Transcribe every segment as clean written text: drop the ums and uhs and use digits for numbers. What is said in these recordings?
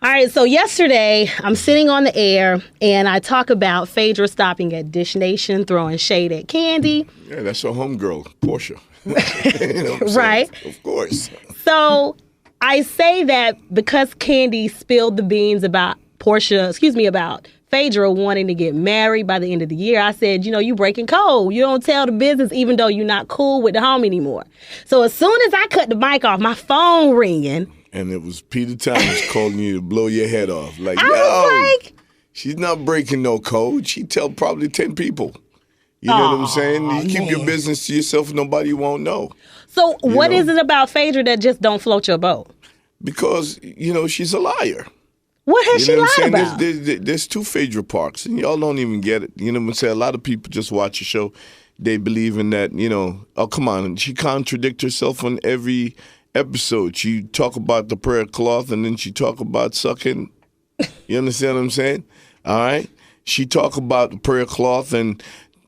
All right, so yesterday I'm sitting on the air and I talk about Phaedra stopping at Dish Nation, throwing shade at Candy. Yeah, that's her homegirl, Portia. Right. Of course. So I say that because Candy spilled the beans about about Phaedra wanting to get married by the end of the year. I said, you breaking code. You don't tell the business even though you're not cool with the homie anymore. So as soon as I cut the mic off, my phone ringing. And it was Peter Thomas calling you to blow your head off. Like, I was like, she's not breaking no code. She tell probably 10 people. You know what I'm saying? You keep your business to yourself, nobody won't know. So what is it about Phaedra that just don't float your boat? Because, she's a liar. What has she lied about? There's two Phaedra Parks, and y'all don't even get it. You know what I'm saying? A lot of people just watch the show. They believe in that, oh, come on. She contradicts herself on every episode. She talk about the prayer cloth, and then she talk about sucking. You understand what I'm saying? All right? She talk about the prayer cloth and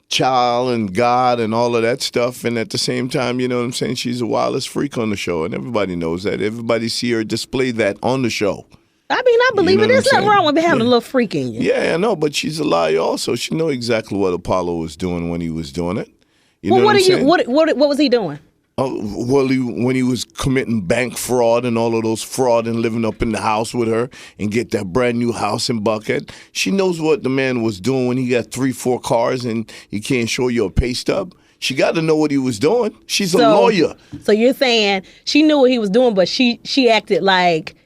child and God and all of that stuff, and at the same time, you know what I'm saying, she's the wildest freak on the show, and everybody knows that. Everybody see her display that on the show. I mean, I believe it. There's nothing wrong with having a little freak in you. Yeah, I know, but she's a liar also. She know exactly what Apollo was doing when he was doing it. What was he doing? Well, when he was committing bank fraud and all of those fraud and living up in the house with her and get that brand new house in Buckhead, she knows what the man was doing when he got 3-4 cars and he can't show you a pay stub. She got to know what he was doing. She's a lawyer. So you're saying she knew what he was doing, but she acted like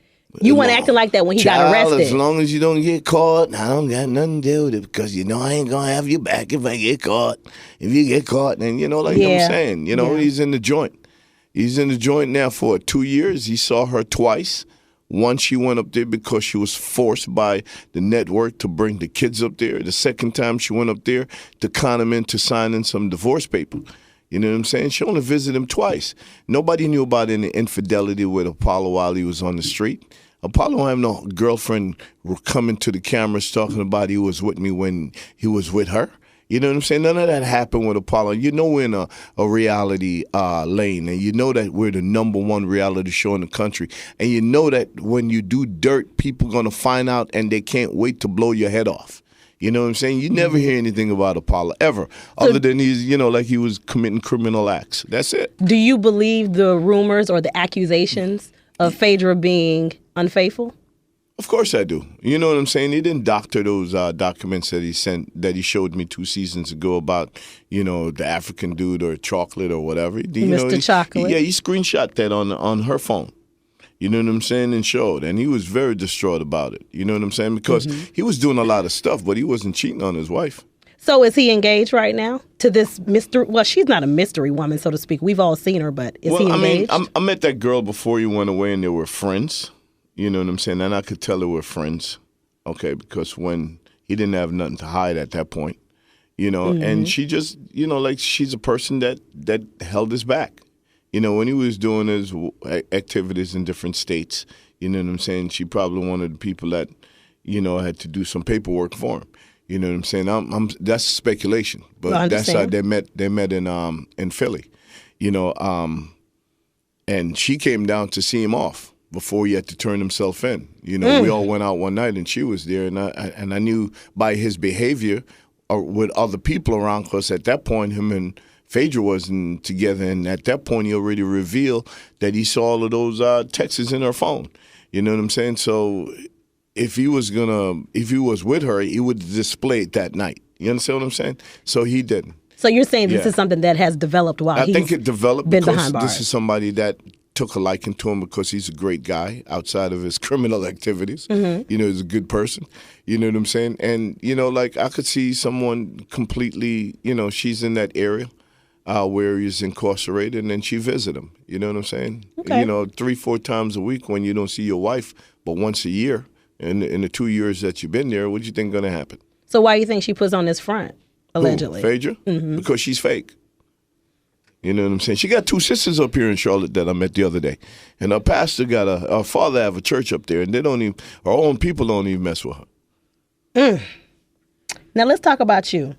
you weren't acting like that when he got arrested. As long as you don't get caught, I don't got nothing to do with it because I ain't gonna have you back if I get caught. If you get caught, then I'm saying, he's in the joint. He's in the joint now for 2 years. He saw her twice. Once she went up there because she was forced by the network to bring the kids up there. The second time she went up there to con him into signing some divorce paper. You know what I'm saying? She only visited him twice. Nobody knew about any infidelity with Apollo while he was on the street. Apollo don't have no girlfriend coming to the cameras talking about he was with me when he was with her. You know what I'm saying? None of that happened with Apollo. We're in a reality lane, and you know that we're the #1 reality show in the country. And you know that when you do dirt, people are going to find out, and they can't wait to blow your head off. You know what I'm saying? You never hear anything about Apollo, ever, other than he's, like he was committing criminal acts. That's it. Do you believe the rumors or the accusations of Phaedra being unfaithful? Of course I do. You know what I'm saying? He didn't doctor those documents that he showed me 2 seasons ago about, the African dude or chocolate or whatever. Mr. Chocolate. He screenshot that on her phone. You know what I'm saying? And showed. And he was very distraught about it. You know what I'm saying? Because he was doing a lot of stuff, but he wasn't cheating on his wife. So is he engaged right now to this mystery? Well, she's not a mystery woman, so to speak. We've all seen her, but is he engaged? I met that girl before he went away, and they were friends. You know what I'm saying? And I could tell they were friends, okay, because when he didn't have nothing to hide at that point, and she just, she's a person that held his back. When he was doing his activities in different states, you know what I'm saying? She probably one of the people that, had to do some paperwork for him. You know what I'm saying? That's speculation, but that's how they met. They met in Philly, and she came down to see him off before he had to turn himself in. We all went out one night and she was there, and I knew by his behavior or with other people around, because at that point him and Phaedra wasn't together, and at that point he already revealed that he saw all of those texts in her phone. You know what I'm saying? So if he was with her, he would display it that night. You understand what I'm saying? So he didn't. So you're saying this is something that has developed while I think it developed been because behind bars. This is somebody that took a liking to him because he's a great guy outside of his criminal activities. He's a good person. You know what I'm saying? And, I could see someone completely, she's in that area where he's incarcerated, and then she visit him. You know what I'm saying? Okay. 3-4 times a week when you don't see your wife, but once a year. In the 2 years that you've been there, what do you think going to happen? So why do you think she puts on this front, allegedly? Who, Phaedra? Because she's fake. You know what I'm saying? She got 2 sisters up here in Charlotte that I met the other day. And her pastor her father have a church up there, and her own people don't even mess with her. Now let's talk about you.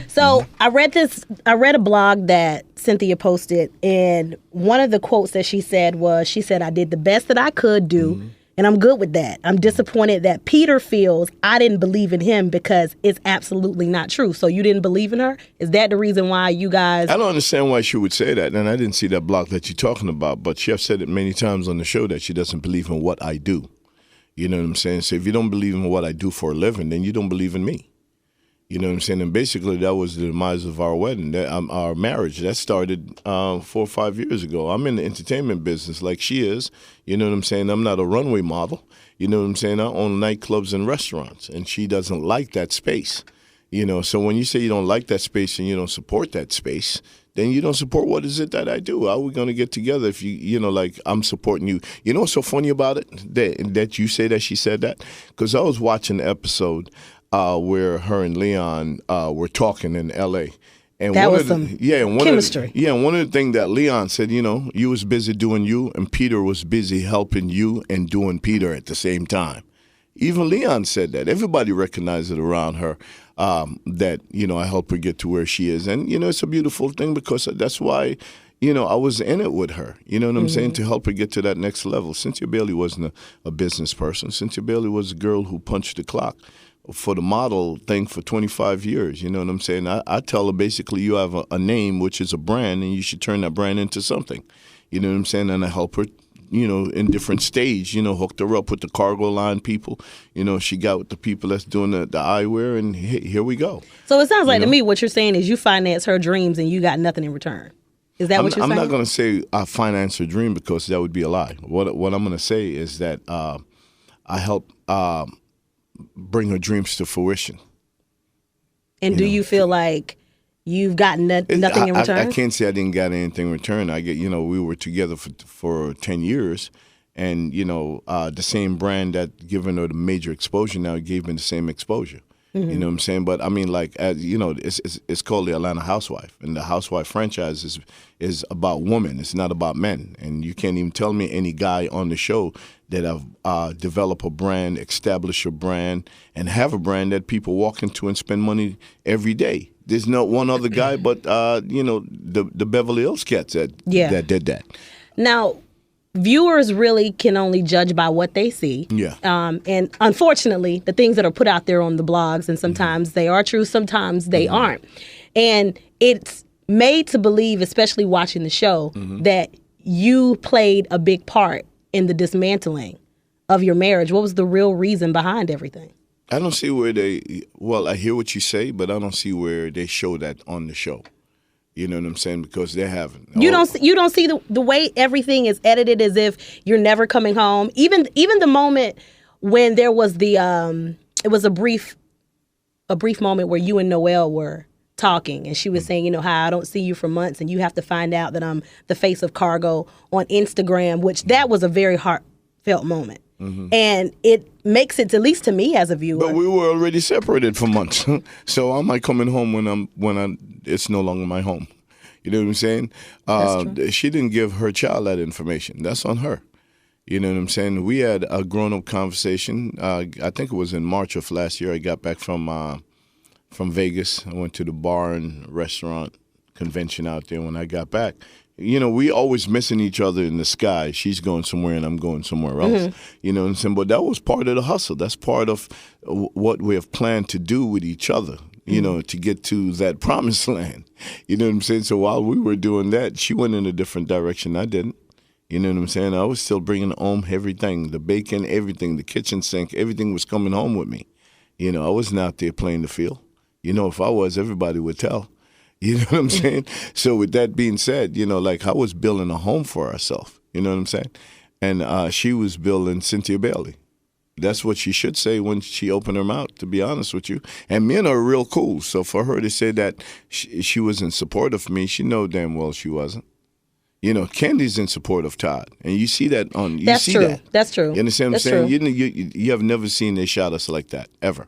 So I read a blog that Cynthia posted, and one of the quotes that she said, I did the best that I could do And I'm good with that. I'm disappointed that Peter feels I didn't believe in him because it's absolutely not true. So you didn't believe in her? Is that the reason why you guys... I don't understand why she would say that. And I didn't see that block that you're talking about. But Chef said it many times on the show that she doesn't believe in what I do. You know what I'm saying? So if you don't believe in what I do for a living, then you don't believe in me. You know what I'm saying? And basically, that was the demise of our wedding, our marriage. That started 4 or 5 years ago. I'm in the entertainment business like she is. You know what I'm saying? I'm not a runway model. You know what I'm saying? I own nightclubs and restaurants, and she doesn't like that space. You know, so when you say you don't like that space and you don't support that space, then you don't support what is it that I do. How are we going to get together if you know, like I'm supporting you? You know what's so funny about it? That you say that she said that? Because I was watching the episode where her and Leon were talking in L.A. And that was some chemistry. And one of the things that Leon said, you know, you was busy doing you, and Peter was busy helping you and doing Peter at the same time. Even Leon said that. Everybody recognized it around her, that, you know, I helped her get to where she is. And, you know, it's a beautiful thing because that's why, you know, I was in it with her. You know what I'm saying? To help her get to that next level. Cynthia Bailey wasn't a business person. Cynthia Bailey was a girl who punched the clock for the model thing for 25 years. You know what I'm saying? I tell her basically you have a name, which is a brand, and you should turn that brand into something. You know what I'm saying? And I help her, you know, in different stage, you know, hooked her up with the cargo line people. You know, she got with the people that's doing the eyewear, and here we go. So it sounds like to me what you're saying is you finance her dreams and you got nothing in return. Is that what you're saying? I'm not going to say I finance her dream because that would be a lie. What I'm going to say is that I help bring her dreams to fruition. And do you feel like you've gotten nothing in return? I can't say I didn't get anything in return. We were together for 10 years, and, you know, the same brand that given her the major exposure now gave me the same exposure. You know what I'm saying? But I mean, like, as you know, it's called the Atlanta Housewife, and the Housewife franchise is about women. It's not about men. And you can't even tell me any guy on the show that have developed a brand, established a brand, and have a brand that people walk into and spend money every day. There's not one other guy, but you know, the Beverly Hills Cats that did that. Now, viewers really can only judge by what they see. Yeah. And unfortunately, the things that are put out there on the blogs, and sometimes they are true, sometimes they aren't. And it's made to believe, especially watching the show, that you played a big part in the dismantling of your marriage. What was the real reason behind everything? I don't see where I hear what you say, but I don't see where they show that on the show. You know what I'm saying? Because they haven't. You don't see the way everything is edited as if you're never coming home. Even the moment when there was it was a brief moment where you and Noelle were talking, and she was saying, you know, how I don't see you for months, and you have to find out that I'm the face of cargo on Instagram, which that was a very heartfelt moment. And it makes it, at least to me as a viewer. But we were already separated for months, so I'm not coming home when it's no longer my home. You know what I'm saying? That's true. She didn't give her child that information. That's on her. You know what I'm saying? We had a grown-up conversation. I think it was in March of last year. I got back from Vegas. I went to the bar and restaurant convention out there. When I got back, you know, we always missing each other in the sky. She's going somewhere and I'm going somewhere else. You know what I'm saying? But that was part of the hustle. That's part of what we have planned to do with each other, you know, to get to that promised land. You know what I'm saying? So while we were doing that, she went in a different direction. I didn't. You know what I'm saying? I was still bringing home everything, the bacon, everything, the kitchen sink, everything was coming home with me. You know, I wasn't out there playing the field. You know, if I was, everybody would tell. You know what I'm saying? So with that being said, you know, like I was building a home for herself. You know what I'm saying? And she was building Cynthia Bailey. That's what she should say when she opened her mouth, to be honest with you. And men are real cool. So for her to say that she was in support of me, she know damn well she wasn't. You know, Candy's in support of Todd. And you see that on... That's true. That's true. You understand what I'm saying? You have never seen they shot us like that, ever.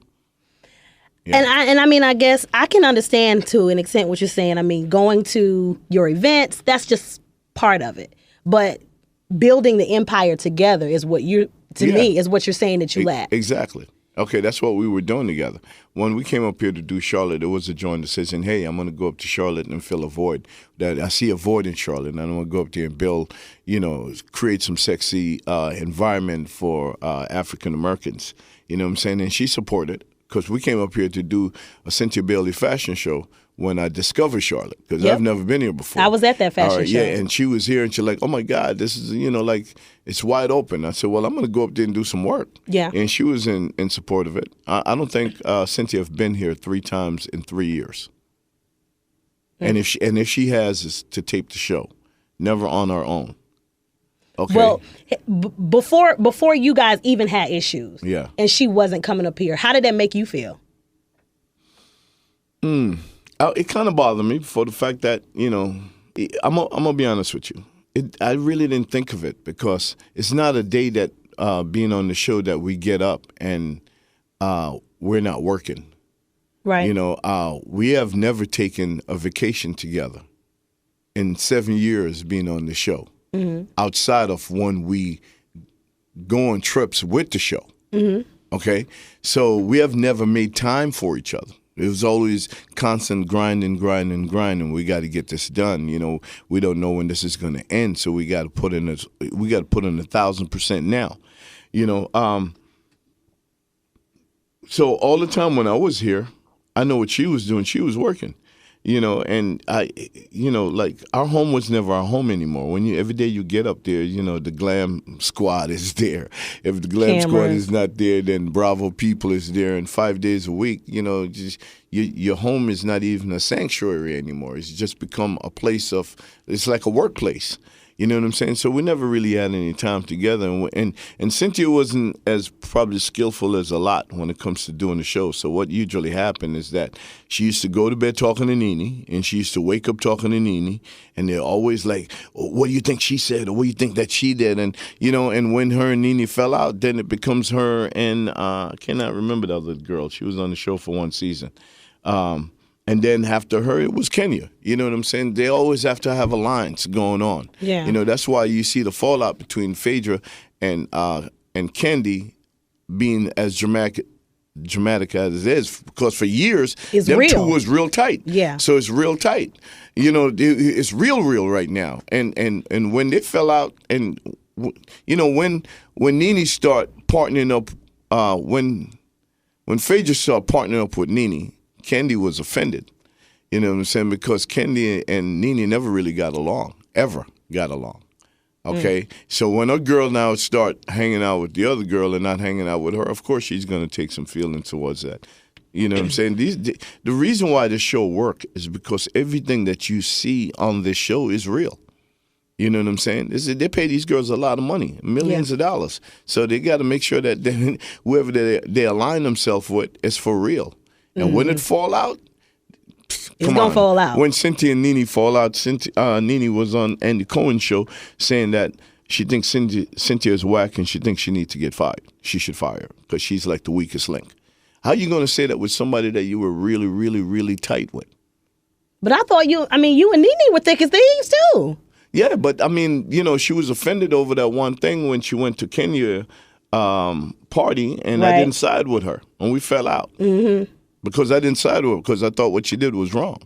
Yeah. And I mean, I guess I can understand to an extent what you're saying. I mean, going to your events, that's just part of it. But building the empire together is what me, is what you're saying that you lack. Exactly. Okay, that's what we were doing together. When we came up here to do Charlotte, it was a joint decision. Hey, I'm going to go up to Charlotte and fill a void. That I see a void in Charlotte, and I'm going to go up there and build, create some sexy environment for African Americans. You know what I'm saying? And she supported, because we came up here to do a Cynthia Bailey fashion show when I discovered Charlotte, because I've never been here before. I was at that fashion show. Yeah, and she was here, and she's like, oh, my God, this is, it's wide open. I said, well, I'm going to go up there and do some work. Yeah. And she was in support of it. I don't think Cynthia has been here 3 times in 3 years. Mm. And if she has, is to tape the show, never on our own. Okay. Well, before you guys even had issues, and she wasn't coming up here, how did that make you feel? It kind of bothered me for the fact that, I'm gonna be honest with you. I really didn't think of it, because it's not a day that being on the show that we get up and we're not working. Right. We have never taken a vacation together in 7 years being on the show, outside of when we go on trips with the show. Mm-hmm. Okay? So we have never made time for each other. It was always constant grinding. We got to get this done. We don't know when this is going to end, so we got to put in 1,000% now. So all the time when I was here, I know what she was doing. She was working. And like our home was never our home anymore. Every day you get up there, the glam squad is there. If the glam squad is not there, then Bravo people is there. And 5 days a week, just your home is not even a sanctuary anymore. It's just become a place it's like a workplace. You know what I'm saying? So we never really had any time together. And Cynthia wasn't as probably skillful as a lot when it comes to doing the show. So what usually happened is that she used to go to bed talking to Nene, and she used to wake up talking to Nene, and they're always like, what do you think she said, or what do you think that she did? And, and when her and Nene fell out, then it becomes her and I cannot remember the other girl. She was on the show for 1 season. And then after her, it was Kenya. You know what I'm saying? They always have to have alliance going on. Yeah. That's why you see the fallout between Phaedra and Candy being as dramatic as it is, because for years, them two was real tight. Yeah. So it's real tight. It's real right now. And when they fell out, and when Nene start partnering up, when Phaedra started partnering up with Nene, Candy was offended, you know what I'm saying? Because Candy and Nene never really got along, ever got along, okay? So when a girl now start hanging out with the other girl and not hanging out with her, of course she's going to take some feeling towards that. You know what I'm saying? The reason why this show work is because everything that you see on this show is real. You know what I'm saying? They pay these girls a lot of money, millions of dollars. So they got to make sure that whoever they align themselves with is for real. And when it fall out, it's gonna fall out. When Cynthia and Nene fall out, Nene was on Andy Cohen's show saying that she thinks Cynthia is whack and she thinks she needs to get fired. She should fire her because she's like the weakest link. How are you going to say that with somebody that you were really, really, really tight with? But I thought you and Nene were thick as thieves too. Yeah, but she was offended over that one thing when she went to Kenya party, and I didn't side with her, and we fell out. Mm-hmm. Because I didn't side with her, because I thought what she did was wrong.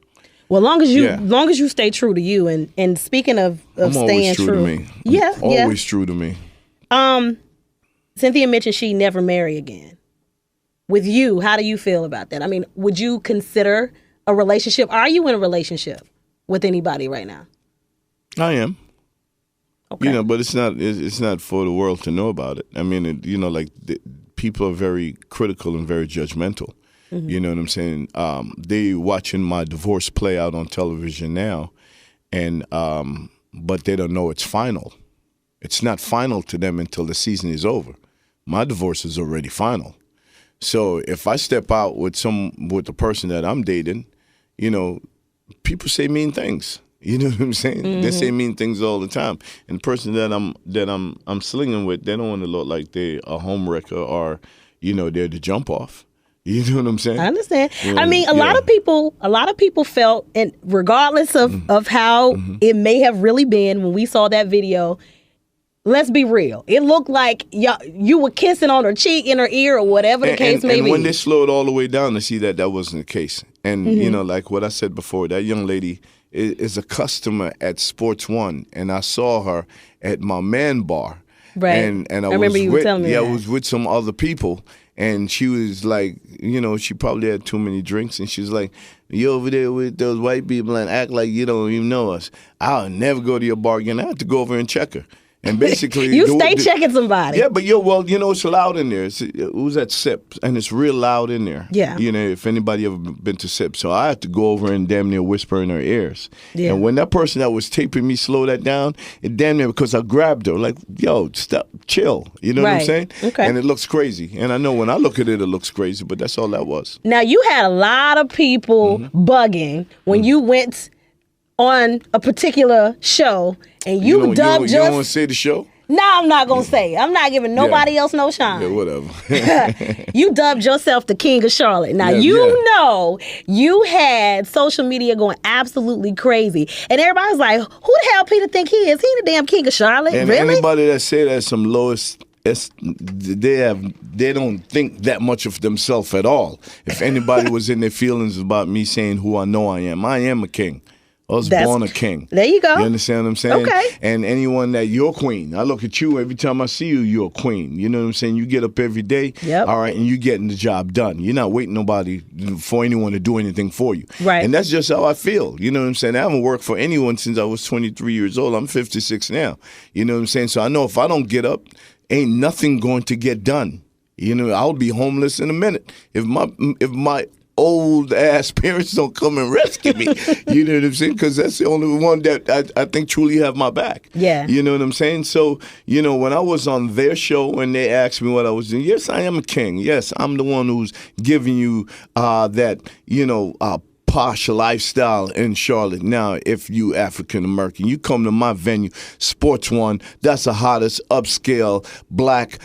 Well, long as you stay true to you, and speaking of staying true to me. Always true to me. Cynthia mentioned she'd never marry again. With you, how do you feel about that? I mean, would you consider a relationship? Are you in a relationship with anybody right now? I am. Okay. But it's not for the world to know about it. I mean, people are very critical and very judgmental. Mm-hmm. You know what I'm saying? They watching my divorce play out on television now, and but they don't know it's final. It's not final to them until the season is over. My divorce is already final. So if I step out with the person that I'm dating, people say mean things. You know what I'm saying? Mm-hmm. They say mean things all the time. And the person that I'm slinging with, they don't want to look like they're a homewrecker or, they're the jump off. You know what I'm saying? I understand. I mean, a lot of people felt, and regardless of how it may have really been when we saw that video, let's be real. It looked like you were kissing on her cheek, in her ear, or whatever the case may be. And when they slowed all the way down to see that wasn't the case. And, you know, like what I said before, that young lady is a customer at Sports One, and I saw her at my man bar. Right. And I remember you telling me that. I was with some other people, and she was like, you know, she probably had too many drinks, and she was like, you over there with those white people and act like you don't even know us. I'll never go to your bar again. I have to go over and check her. And basically, you stay checking somebody. Yeah, but it's loud in there. It was at SIP, and it's real loud in there. Yeah. You know, if anybody ever been to SIP. So I had to go over and damn near whisper in her ears. Yeah. And when that person that was taping me slowed that down, it damn near, because I grabbed her, like, yo, stop, chill. You know what I'm saying? Okay. And it looks crazy. And I know when I look at it, it looks crazy, but that's all that was. Now, you had a lot of people bugging when you went on a particular show, and you dubbed You don't want to say the show? No, I'm not going to say. I'm not giving nobody else no shine. Yeah, whatever. You dubbed yourself the King of Charlotte. Now, know you had social media going absolutely crazy. And everybody's like, who the hell Peter think he is? He the damn King of Charlotte? And really? Anybody that say that's some lowest... they don't think that much of themselves at all. If anybody was in their feelings about me saying who I know I am a king. I was born a king. There you go. You understand what I'm saying? Okay. And anyone that you're a queen. I look at you every time I see you, you're a queen. You know what I'm saying? You get up every day, all right, and you getting the job done. You're not waiting for anyone to do anything for you. Right. And that's just how I feel. You know what I'm saying? I haven't worked for anyone since I was 23 years old. I'm 56 now. You know what I'm saying? So I know if I don't get up, ain't nothing going to get done. You know, I'll be homeless in a minute. If my old ass parents don't come and rescue me, you know what I'm saying? Because that's the only one that I think truly have my back. Yeah. You know what I'm saying? So, you know, when I was on their show and they asked me what I was doing, yes, I am a king. Yes, I'm the one who's giving you that, you know, posh lifestyle in Charlotte. Now, if you African American, you come to my venue, Sports One, that's the hottest upscale black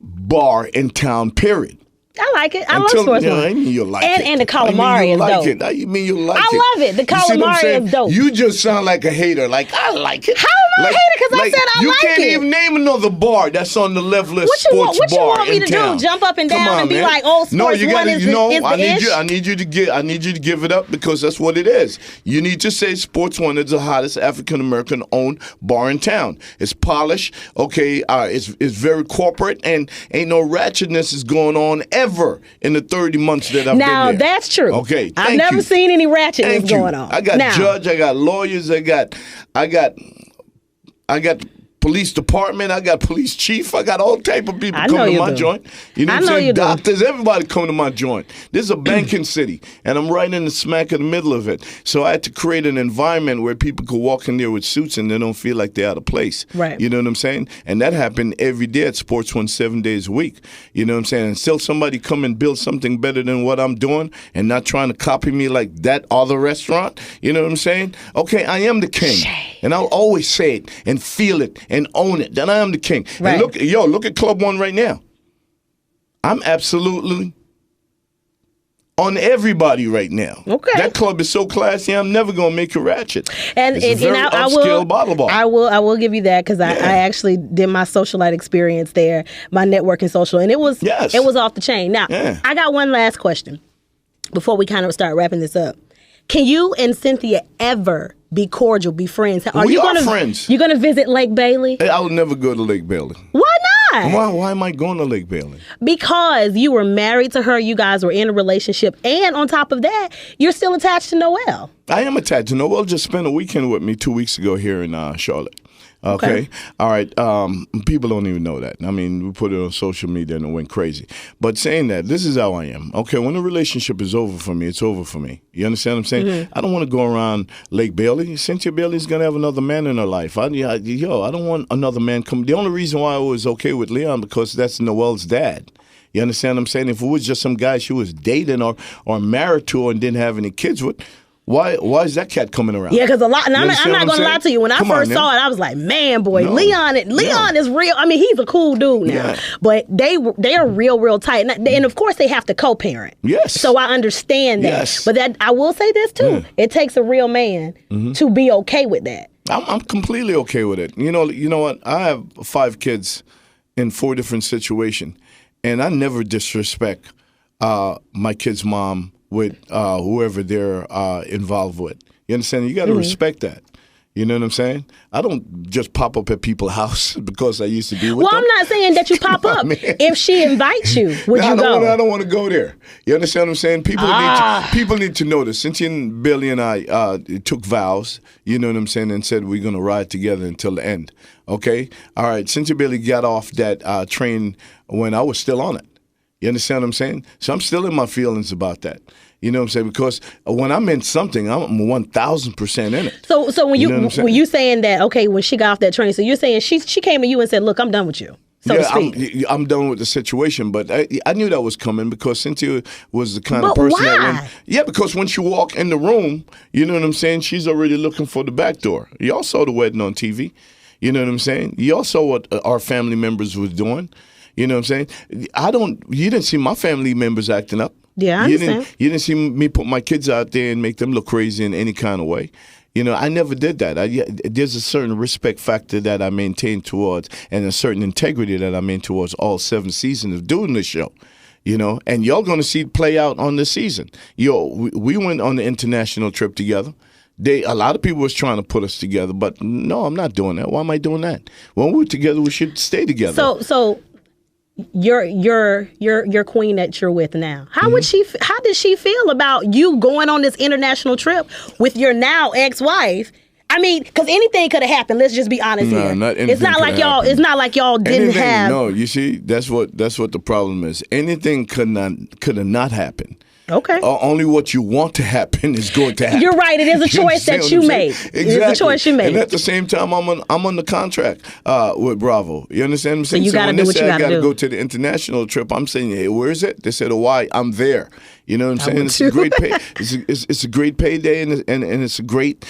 bar in town, period. I like it. I love Sports One. I mean you like it. And the calamari is dope. You mean you like it? I love it. The calamari is dope. You just sound like a hater. Like, I like it. How am I a hater? Because I said I like it. You can't even name another bar that's on the level of sports bar in town. What you want me to do? Jump up and down and be like, oh, Sports One is the ish? I need you to give it up, because that's what it is. You need to say Sports One is the hottest African American owned bar in town. It's polished, okay. It's very corporate, and ain't no ratchetness is going on ever in the 30 months that I've been there. Now, that's true. Okay, I've never seen any ratchetness going on. I got judge, I got lawyers, I got police department, I got police chief, I got all type of people coming to my joint. You know what I'm saying? Doctors, everybody come to my joint. This is a banking city, and I'm right in the smack of the middle of it. So I had to create an environment where people could walk in there with suits and they don't feel like they're out of place. Right. You know what I'm saying? And that happened every day at Sports One, 7 days a week. You know what I'm saying? Until somebody come and build something better than what I'm doing and not trying to copy me like that other restaurant. You know what I'm saying? Okay, I am the king. And I'll always say it and feel it and own it. Then I am the king. Right. And look at Club One right now. I'm absolutely on everybody right now. Okay. That club is so classy, I'm never gonna make it ratchet. And it's a very upscale bottle bar. I will give you that, because I actually did my socialite experience there, my networking social, and it was off the chain. Now, I got one last question before we kind of start wrapping this up. Can you and Cynthia ever be cordial, be friends? We are friends. You're going to visit Lake Bailey? I would never go to Lake Bailey. Why not? Why am I going to Lake Bailey? Because you were married to her, you guys were in a relationship, and on top of that, you're still attached to Noel. I am attached to Noel. Just spent a weekend with me 2 weeks ago here in Charlotte. Okay. All right. People don't even know that. I mean, we put it on social media and it went crazy. But saying that, this is how I am. Okay. When a relationship is over for me, it's over for me. You understand what I'm saying? Mm-hmm. I don't want to go around Lake Bailey. Cynthia Bailey's going to have another man in her life. I don't want another man come. The only reason why I was okay with Leon, because that's Noel's dad. You understand what I'm saying? If it was just some guy she was dating or married to and didn't have any kids with, why is that cat coming around? Yeah, because a lot. And I'm not going to lie to you. When I first saw it, I was like, man, boy, Leon is real. I mean, he's a cool dude now. Yeah. But they are real tight. And of course, they have to co-parent. Yes. So I understand that. Yes. But I will say this, too. It takes a real man to be okay with that. I'm completely okay with it. You know what? I have 5 kids in 4 different situations, and I never disrespect my kid's mom with whoever they're involved with. You understand? You got to respect that. You know what I'm saying? I don't just pop up at people's house because I used to be with them. Well, I'm not saying that you pop up. If she invites you, would you go? I don't want to go there. You understand what I'm saying? People need to know this. Cynthia Bailey and I took vows, you know what I'm saying, and said we're going to ride together until the end. Okay? All right. Cynthia Bailey got off that train when I was still on it. You understand what I'm saying? So I'm still in my feelings about that. You know what I'm saying? Because when I'm in something, I'm 1,000% in it. So when were you saying that, okay, when she got off that train, so you're saying she came to you and said, look, I'm done with you, so to speak. I'm done with the situation, but I knew that was coming because Cynthia was the kind of person that because when she walked in the room, you know what I'm saying, she's already looking for the back door. Y'all saw the wedding on TV. You know what I'm saying? Y'all saw what our family members was doing. You know what I'm saying? You didn't see my family members acting up. Yeah, I understand. You didn't see me put my kids out there and make them look crazy in any kind of way. You know, I never did that. There's a certain respect factor that I maintain towards and a certain integrity that I maintain towards all 7 seasons of doing this show. You know, and y'all going to see it play out on this season. We went on the international trip together. A lot of people was trying to put us together, but no, I'm not doing that. Why am I doing that? When we're together, we should stay together. So your queen that you're with now, how did she feel about you going on this international trip with your now ex-wife? I mean, because anything could have happened. Let's just be honest here. It's not like y'all. It's not like y'all didn't have. No, you see, that's what the problem is. Anything could have not happened. Okay. Only what you want to happen is going to happen. You're right. It is a choice that you made. Exactly. It is a choice you made. And at the same time, I'm on the contract with Bravo. You understand what I'm saying? So you got to do what you got to do. I got to go to the international trip. I'm saying, hey, where is it? They said Hawaii. I'm there. You know what I'm saying? It's a great pay. It's a great payday, and it's a great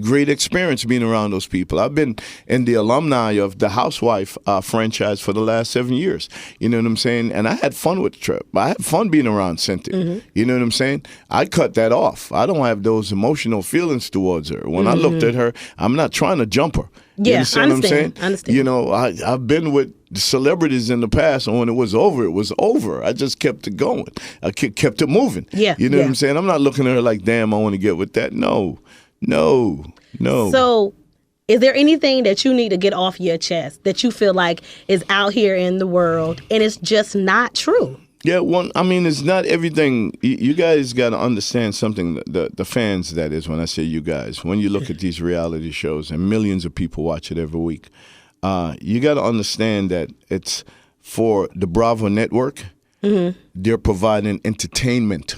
great experience being around those people. I've been in the alumni of the Housewife franchise for the last 7 years. You know what I'm saying? And I had fun with the trip. I had fun being around Cynthia. Mm-hmm. You know what I'm saying? I cut that off. I don't have those emotional feelings towards her. When I looked at her, I'm not trying to jump her. You understand what I'm saying? I understand. You know, I've been with celebrities in the past, and when it was over, it was over. I just kept it going. I kept it moving. Yeah. You know what I'm saying? I'm not looking at her like, damn, I want to get with that. No. So is there anything that you need to get off your chest that you feel like is out here in the world and it's just not true? Yeah, it's not everything. You guys got to understand something, the fans, that is, when I say you guys. When you look at these reality shows, and millions of people watch it every week, you got to understand that it's for the Bravo network. Mm-hmm. They're providing entertainment,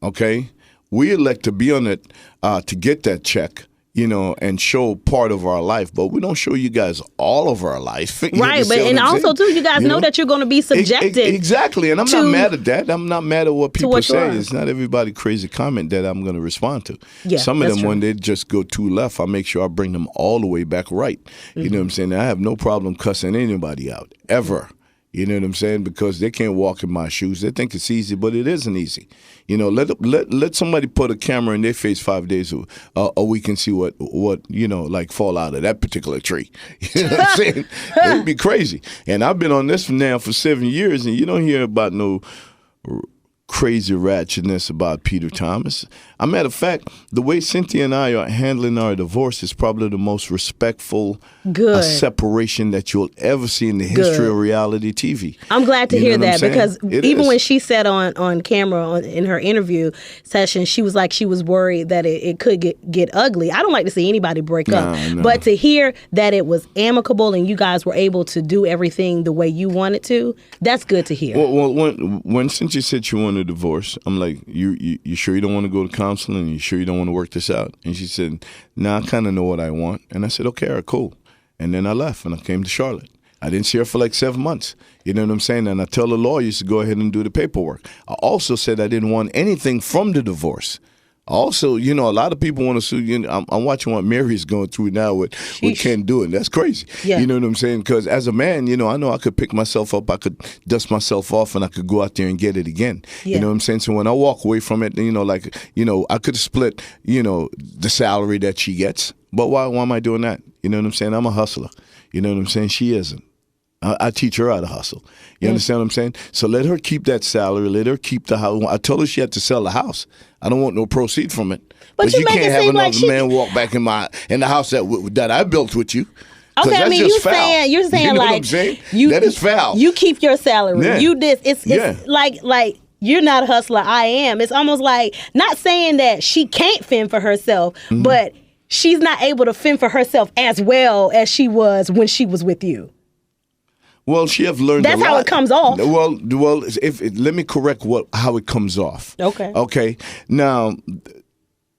okay? We elect to be on it to get that check. And show part of our life, but we don't show you guys all of our life. Right, but also too, you guys know that you're going to be subjected. Exactly, and I'm not mad at that. I'm not mad at what people say. It's not everybody crazy comment that I'm going to respond to. Yeah, some of them, when they just go too left, I make sure I bring them all the way back right. Mm-hmm. You know what I'm saying? I have no problem cussing anybody out, ever. You know what I'm saying? Because they can't walk in my shoes. They think it's easy, but it isn't easy. Let somebody put a camera in their face 5 days a week and see what fall out of that particular tree. You know what I'm saying? It would be crazy. And I've been on this now for 7 years, and you don't hear about no crazy ratchetness about Peter Thomas. As a matter of fact, the way Cynthia and I are handling our divorce is probably the most respectful separation that you'll ever see in the history of reality TV. I'm glad to hear that, because even when she said on camera in her interview session, she was like she was worried that it could get ugly. I don't like to see anybody break up, but to hear that it was amicable and you guys were able to do everything the way you wanted to, that's good to hear. Well, when Cynthia said she wanted a divorce, I'm like, you sure you don't want to go to counseling? You sure you don't want to work this out? And she said, I kind of know what I want. And I said, okay, all right, cool. And then I left and I came to Charlotte. I didn't see her for like 7 months. You know what I'm saying? And I tell the lawyers to go ahead and do the paperwork. I also said I didn't want anything from the divorce. Also, a lot of people want to sue. I'm watching what Mary's going through now with Ken doing. That's crazy. Yeah. You know what I'm saying? Because as a man, I know I could pick myself up, I could dust myself off, and I could go out there and get it again. Yeah. You know what I'm saying? So when I walk away from it, I could split, the salary that she gets But why am I doing that? You know what I'm saying? I'm a hustler. You know what I'm saying? She isn't. I teach her how to hustle. You understand what I'm saying? So let her keep that salary. Let her keep the house. I told her she had to sell the house. I don't want no proceeds from it. But you can't have another like man walk back in the house that I built with you. Okay, I mean, you're saying you know like what I'm saying? That is foul. You keep your salary. Yeah. You this. It's like you're not a hustler. I am. It's almost like not saying that she can't fend for herself, but she's not able to fend for herself as well as she was when she was with you. Well, she have learned. That's how it comes off. Well, let me correct how it comes off. Okay. Okay. Now,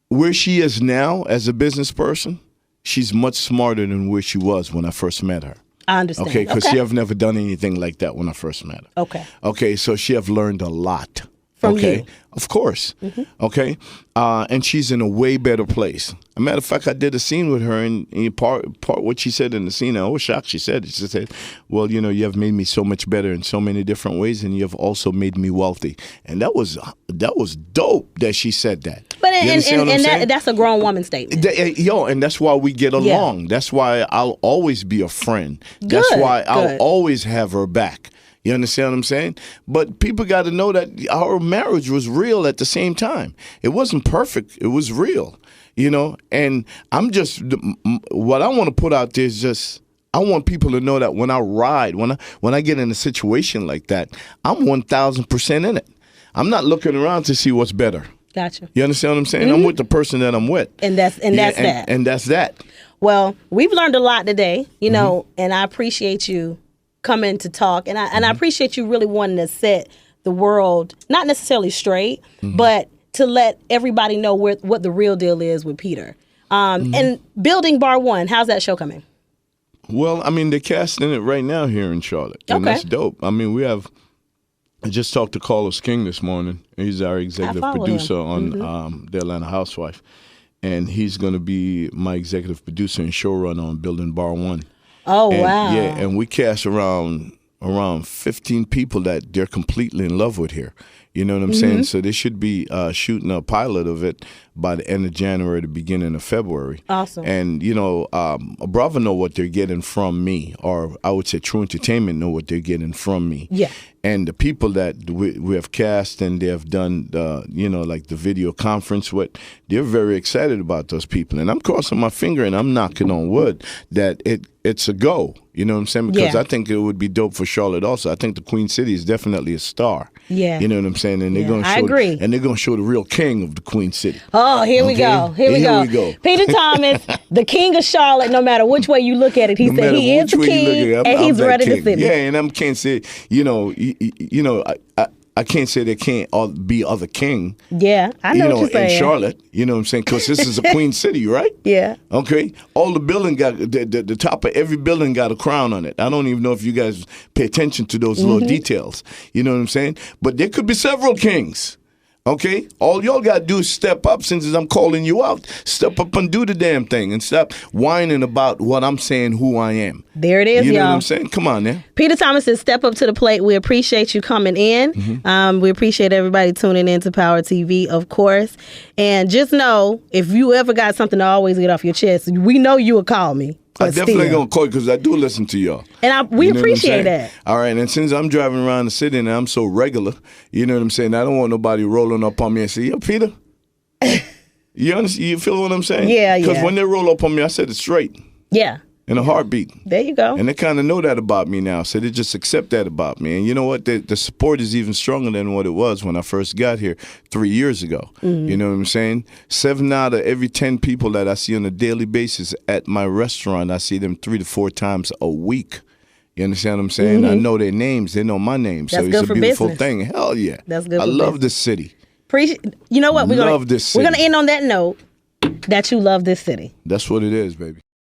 where she is now as a business person, she's much smarter than where she was when I first met her. I understand. Okay, because she have never done anything like that when I first met her. Okay. Okay, so she have learned a lot. From okay, you. Of course. Okay, and she's in a way better place. As a matter of fact, I did a scene with her, and part what she said in the scene, I was shocked. She said, well, you know, you have made me so much better in so many different ways, and you have also made me wealthy. And that was dope that she said that. But that's a grown woman statement. And that's why we get along. Yeah. That's why I'll always be a friend. That's why I'll always have her back. You understand what I'm saying? But people got to know that our marriage was real at the same time. It wasn't perfect. It was real, you know? And what I want to put out there is just, I want people to know that when I ride, when I get in a situation like that, I'm 1,000% in it. I'm not looking around to see what's better. Gotcha. You understand what I'm saying? I'm with the person that I'm with. And that's that. And that's that. Well, we've learned a lot today, you know, and I appreciate you coming to talk, and I appreciate you really wanting to set the world not necessarily straight, but to let everybody know what the real deal is with Peter. And Building Bar 1, how's that show coming? Well, I mean, they're casting it right now here in Charlotte, and that's dope. I mean, I just talked to Carlos King this morning. He's our executive producer on The Atlanta Housewife, and he's going to be my executive producer and showrunner on Building Bar 1. Oh, wow. Yeah, and we cast around 15 people that they're completely in love with here. You know what I'm saying? So they should be shooting a pilot of it by the end of January, the beginning of February. Awesome. And, you know, Bravo know what they're getting from me, or I would say True Entertainment know what they're getting from me. Yeah. And the people that we have cast and they have done, like the video conference with, they're very excited about those people. And I'm crossing my finger and I'm knocking on wood that it's a go. You know what I'm saying? Because I think it would be dope for Charlotte also. I think the Queen City is definitely a star. Yeah. You know what I'm saying? And they're going to show. I agree. And they're going to show the real king of the Queen City. Oh, here we go. Here we go. Peter Thomas, the king of Charlotte, no matter which way you look at it. He said he is the king and he's ready to sit. Yeah, and I can't say, I can't say there can't be other king. Yeah, I know what you're saying. In Charlotte, you know what I'm saying? Because this is a Queen City, right? Yeah. Okay. All the building got, the top of every building got a crown on it. I don't even know if you guys pay attention to those little details. You know what I'm saying? But there could be several kings. Okay? All y'all got to do is step up since I'm calling you out. Step up and do the damn thing and stop whining about what I'm saying, who I am. There it is, you know y'all. What I'm saying? Come on now. Peter Thomas says, step up to the plate. We appreciate you coming in. We appreciate everybody tuning in to Power TV, of course. And just know, if you ever got something to always get off your chest, we know you will call me. I definitely going to call you because I do listen to y'all. And we appreciate that. All right. And since I'm driving around the city and I'm so regular, you know what I'm saying? I don't want nobody rolling up on me and say, yo, Peter. You feel what I'm saying? Yeah, Because when they roll up on me, I said it straight. Yeah. In a heartbeat. There you go. And they kind of know that about me now. So they just accept that about me. And you know what? The support is even stronger than what it was when I first got here 3 years ago. You know what I'm saying? 7 out of every 10 people that I see on a daily basis at my restaurant, I see them 3 to 4 times a week. You understand what I'm saying? I know their names. They know my name. That's so good it's for a beautiful business. thing. Hell yeah. That's good I for love business. this city. You know what? We're love this city. We're going to end on that note that you love this city. That's what it is, baby.